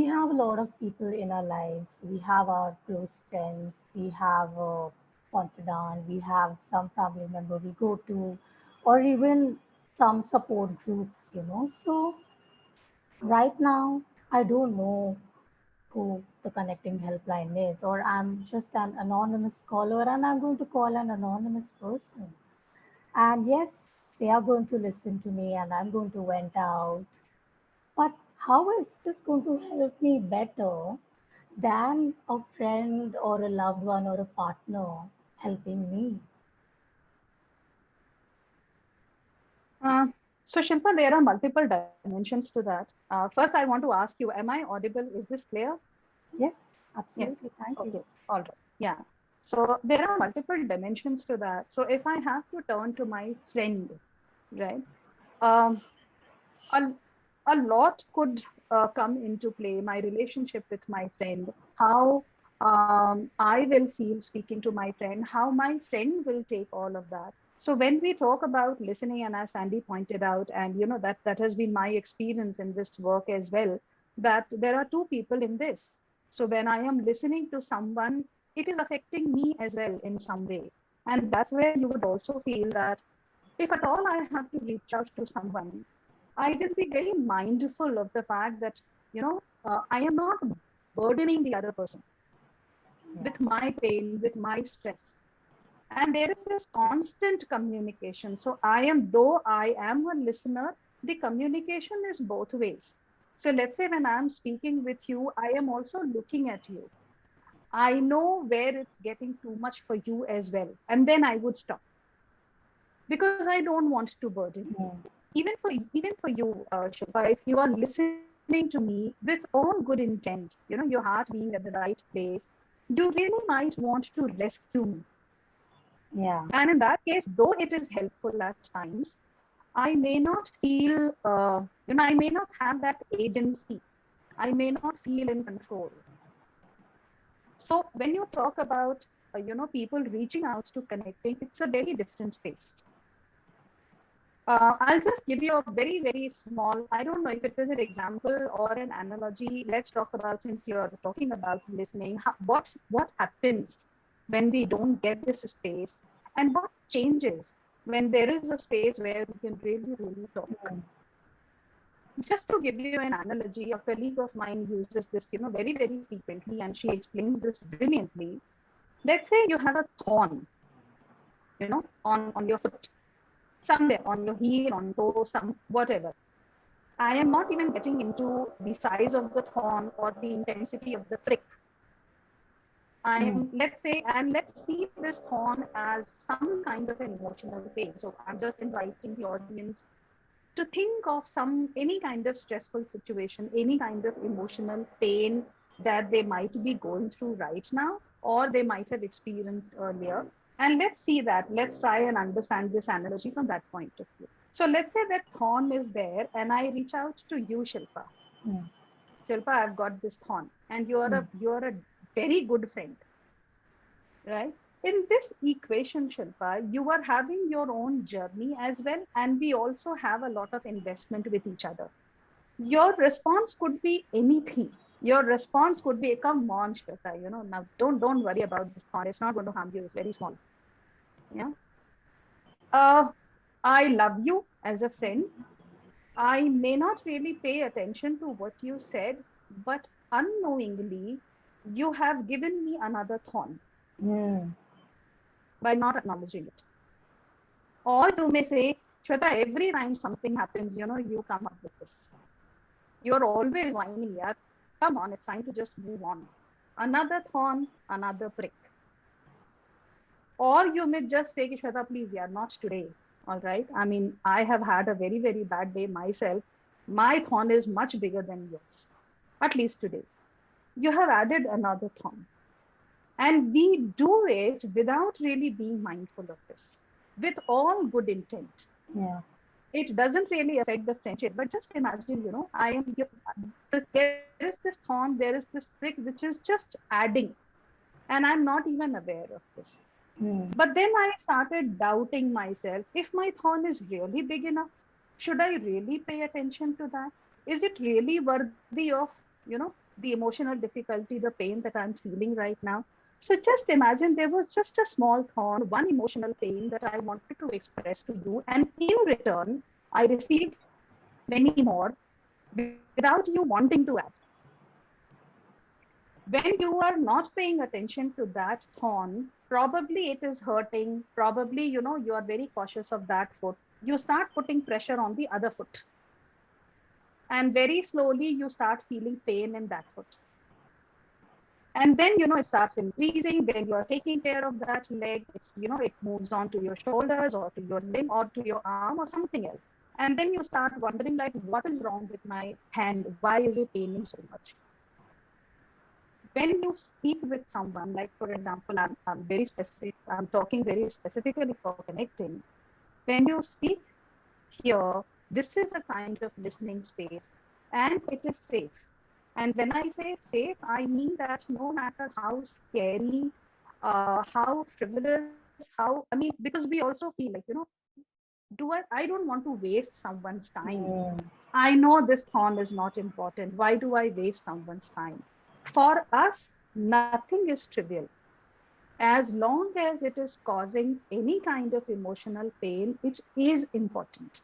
have a lot of people in our lives. We have our close friends, we have a confidant, we have some family member we go to, or even some support groups. So right now, I don't know who the connecting helpline is, or I'm just an anonymous caller and I'm going to call an anonymous person. And yes, they are going to listen to me and I'm going to vent out. But how is this going to help me better than a friend or a loved one or a partner helping me? Uh, so Shilpa, there are multiple dimensions to that. First, I want to ask you, am I audible? Is this clear? Yes, Yes. absolutely. Thank you. Okay. All right. Yeah. So there are multiple dimensions to that. So if I have to turn to my friend, right? Um, a, a lot could come into play. My relationship with my friend, how I will feel speaking to my friend, how my friend will take all of that. So when we talk about listening, and as Sandy pointed out, and that has been my experience in this work as well, that there are two people in this. So when I am listening to someone, it is affecting me as well in some way. And that's where you would also feel that if at all I have to reach out to someone, I will be very mindful of the fact that, I am not burdening the other person Yeah. with my pain, with my stress. And there is this constant communication. So though I am a listener, the communication is both ways. So let's say when I'm speaking with you, I am also looking at you. I know where it's getting too much for you as well. And then I would stop because I don't want to burden you. Mm. Even for you, Shilpa, if you are listening to me with all good intent, your heart being at the right place, you really might want to rescue me. Yeah. And in that case, though it is helpful at times, I may not feel, I may not have that agency. I may not feel in control. So when you talk about, people reaching out to connecting, it's a very different space. I'll just give you a very, very small, I don't know if it is an example or an analogy. Let's talk about, since you're talking about listening, what happens when we don't get this space, and what changes when there is a space where we can really, really talk. Mm. Just to give you an analogy, a colleague of mine uses this, very, very frequently, and she explains this brilliantly. Let's say you have a thorn, on your foot, somewhere on your heel, on toe, some whatever. I am not even getting into the size of the thorn or the intensity of the prick. I Mm. am, let's say, and let's see this thorn as some kind of an emotional pain. So I'm just inviting the audience to think of any kind of stressful situation, any kind of emotional pain that they might be going through right now, or they might have experienced earlier. And let's see that. Let's try and understand this analogy from that point of view. So let's say that thorn is there, and I reach out to you, Shilpa. Mm. Shilpa, I've got this thorn, and you're a very good friend, right? In this equation, Shilpa, you are having your own journey as well, and we also have a lot of investment with each other. Your response could be anything. Your response could be, "Come on, Shweta, now don't worry about this thorn. It's not going to harm you. It's very small." Yeah. Uh, I love you as a friend. I may not really pay attention to what you said, but unknowingly, you have given me another thorn Mm. by not acknowledging it. Or you may say, Shweta, every time something happens, you come up with this. You're always whining, yeah. Come on, it's time to just move on. Another thorn, another prick. Or you may just say, Shweta, please, yeah, not today. All right. I mean, I have had a very, very bad day myself. My thorn is much bigger than yours, at least today. You have added another thorn. And we do it without really being mindful of this, with all good intent. Yeah. It doesn't really affect the friendship, but just imagine, there is this thorn, there is this prick, which is just adding, and I'm not even aware of this. Mm. But then I started doubting myself. If my thorn is really big enough, should I really pay attention to that? Is it really worthy of, the emotional difficulty, the pain that I'm feeling right now. So just imagine there was just a small thorn, one emotional pain that I wanted to express to you, and in return, I received many more without you wanting to act. When you are not paying attention to that thorn, probably it is hurting. Probably, you are very cautious of that foot. You start putting pressure on the other foot. And very slowly, you start feeling pain in that foot. And then, it starts increasing. Then you are taking care of that leg. It moves on to your shoulders or to your limb or to your arm or something else. And then you start wondering, like, what is wrong with my hand? Why is it paining so much? When you speak with someone, like for example, I'm very specific, I'm talking very specifically for connecting. When you speak here, this is a kind of listening space and it is safe. And when I say safe, I mean that no matter how scary, how frivolous, because we also feel like, I don't want to waste someone's time. Mm. I know this thorn is not important. Why do I waste someone's time? For us, nothing is trivial. As long as it is causing any kind of emotional pain, it is important.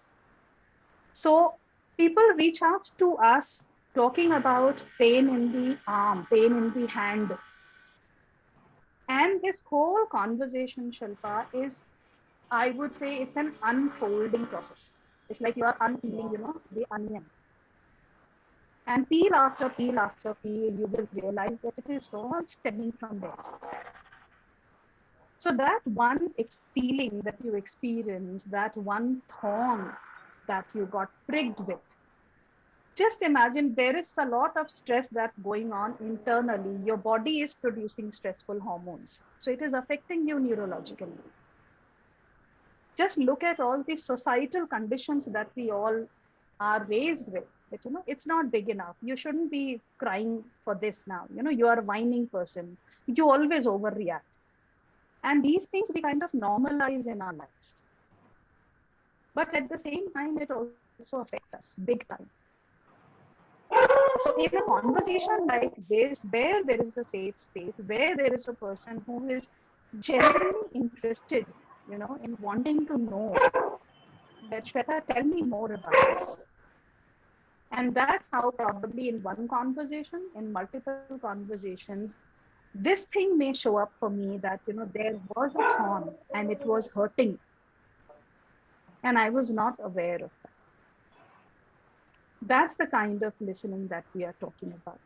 So people reach out to us talking about pain in the arm, pain in the hand. And this whole conversation, Shilpa, is, I would say, it's an unfolding process. It's like you are unpeeling, the onion. And peel after peel after peel, you will realize that it is all stemming from there. So that one feeling that you experience, that one thorn that you got pricked with, just imagine there is a lot of stress that's going on internally. Your body is producing stressful hormones. So it is affecting you neurologically. Just look at all the societal conditions that we all are raised with. That, it's not big enough. You shouldn't be crying for this now. You are a whining person. You always overreact. And these things we kind of normalize in our lives. But at the same time, it also affects us big time. So in a conversation like this, where there is a safe space, where there is a person who is genuinely interested, in wanting to know that, Shweta, tell me more about this. And that's how probably in one conversation, in multiple conversations, this thing may show up for me that, there was a thorn and it was hurting and I was not aware of that. That's the kind of listening that we are talking about.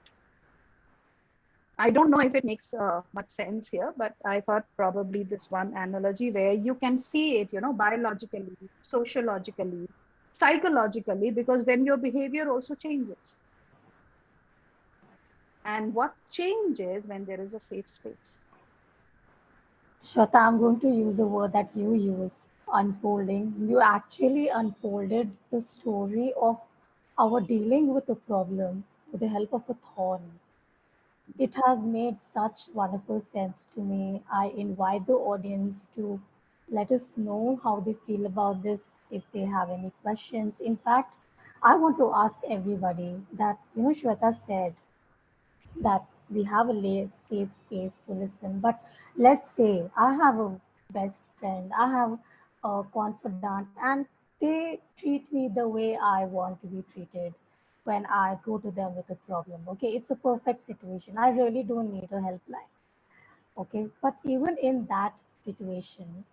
I don't know if it makes much sense here, but I thought probably this one analogy where you can see it, biologically, sociologically, psychologically, because then your behavior also changes. And what changes when there is a safe space? Shweta, I'm going to use a word that you use, unfolding. You actually unfolded the story of our dealing with a problem with the help of a thorn. It has made such wonderful sense to me. I invite the audience to let us know how they feel about this, if they have any questions. In fact, I want to ask everybody that, Shweta said that we have a safe space to listen. But let's say I have a best friend, I have a confidant, and they treat me the way I want to be treated when I go to them with a problem. Okay, it's a perfect situation. I really don't need a helpline. Okay, but even in that situation,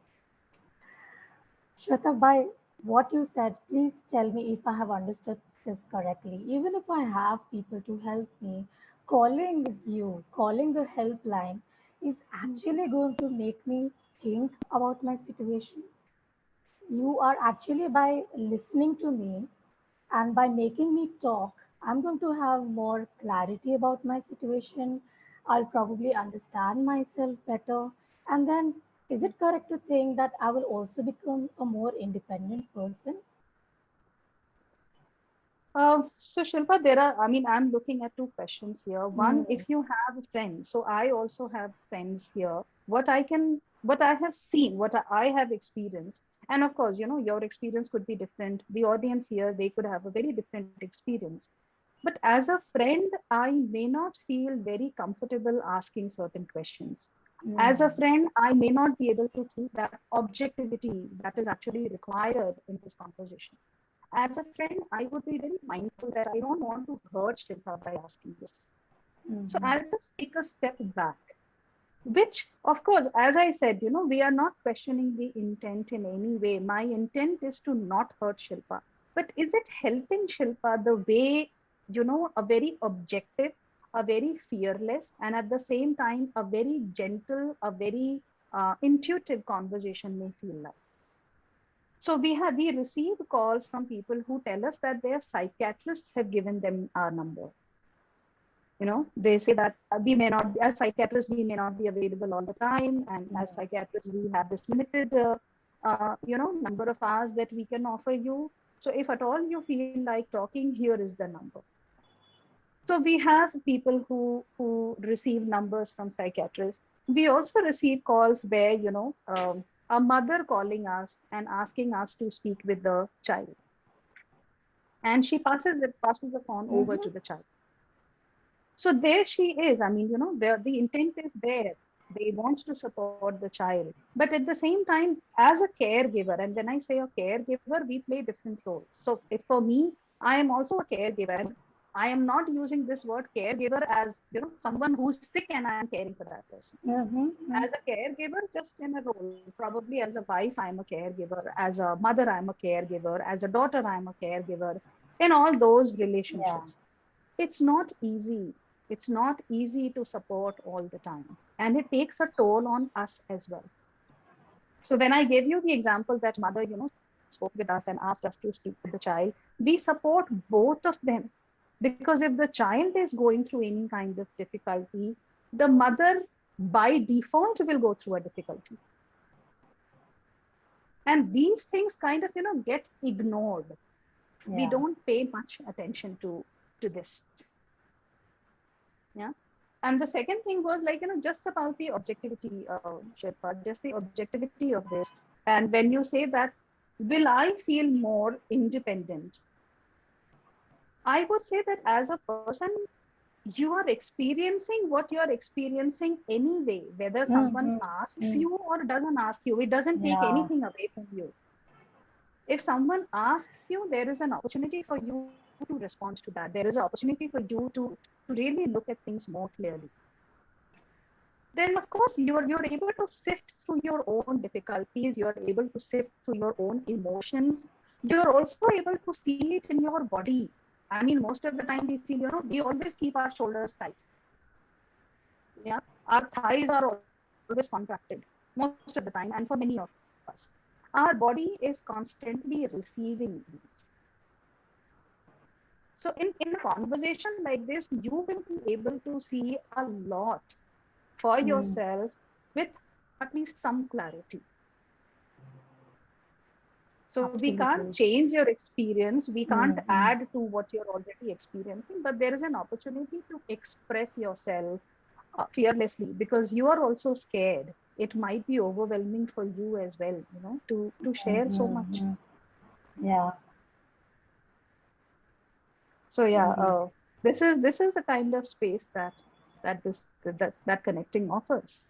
Shweta, by what you said, please tell me if I have understood this correctly. Even if I have people to help me, calling you, calling the helpline is actually going to make me think about my situation. You are actually, by listening to me and by making me talk, I'm going to have more clarity about my situation. I'll probably understand myself better. And then, is it correct to think that I will also become a more independent person? So Shilpa, I'm looking at two questions here. One, Hmm. if you have friends, so I also have friends here. What I have seen, what I have experienced, and of course, your experience could be different. The audience here, they could have a very different experience. But as a friend, I may not feel very comfortable asking certain questions. As a Mm. friend, I may not be able to keep that objectivity that is actually required in this conversation. As a friend, I would be very mindful that I don't want to hurt Shilpa by asking this. So Mhm. I'll just take a step back, which, of course, as I said, we are not questioning the intent in any way. My intent is to not hurt Shilpa. But is it helping Shilpa the way, a very objective, a very fearless, and at the same time, a very gentle, a very intuitive conversation may feel like? So we receive calls from people who tell us that their psychiatrists have given them our number. They say that we may not, as psychiatrists, we may not be available all the time, and as Mm. psychiatrists, we have this limited, number of hours that we can offer you. So if at all you feel like talking, here is the number. So we have people who receive numbers from psychiatrists. We also receive calls where a mother calling us and asking us to speak with the child, and she passes the phone over Mhm. to the child. So there she is. I mean, the intent is there. They want to support the child. But at the same time, as a caregiver, and when I say a caregiver, we play different roles. So if for me, I am also a caregiver, and I am not using this word caregiver as, someone who's sick and I am caring for that person. Mhm. As a caregiver, just in a role, probably as a wife, I'm a caregiver. As a mother, I'm a caregiver. As a daughter, I'm a caregiver. In all those Yeah. relationships, it's not easy. It's not easy to support all the time. And it takes a toll on us as well. So when I gave you the example that mother, spoke with us and asked us to speak with the child, we support both of them. Because if the child is going through any kind of difficulty, the mother by default will go through a difficulty. And these things kind of, get ignored. We Yeah. don't pay much attention to this. Yeah. And the second thing was like, just about the objectivity, Shilpa, just the objectivity of this. And when you say that, will I feel more independent? I would say that as a person, you are experiencing what you are experiencing anyway, whether someone Mhm. asks Mm. you or doesn't ask you, it doesn't take Yeah. anything away from you. If someone asks you, there is an opportunity for you to respond to that. There is an opportunity for you to really look at things more clearly. Then of course you're able to sift through your own difficulties, you're able to sift through your own emotions, you're also able to see it in your body. I mean, most of the time we feel, we always keep our shoulders tight. Yeah, our thighs are always contracted most of the time, and for many of us our body is constantly receiving these. So in a conversation like this, you will be able to see a lot for Mm. yourself with at least some clarity. So we can't Absolutely. change your experience, we can't Mhm. add to what you're already experiencing, but there is an opportunity to express yourself fearlessly, because you are also scared. It might be overwhelming for you as well, to share so much. Mhm. Yeah. So yeah, Indeed. this is the kind of space that that connecting offers.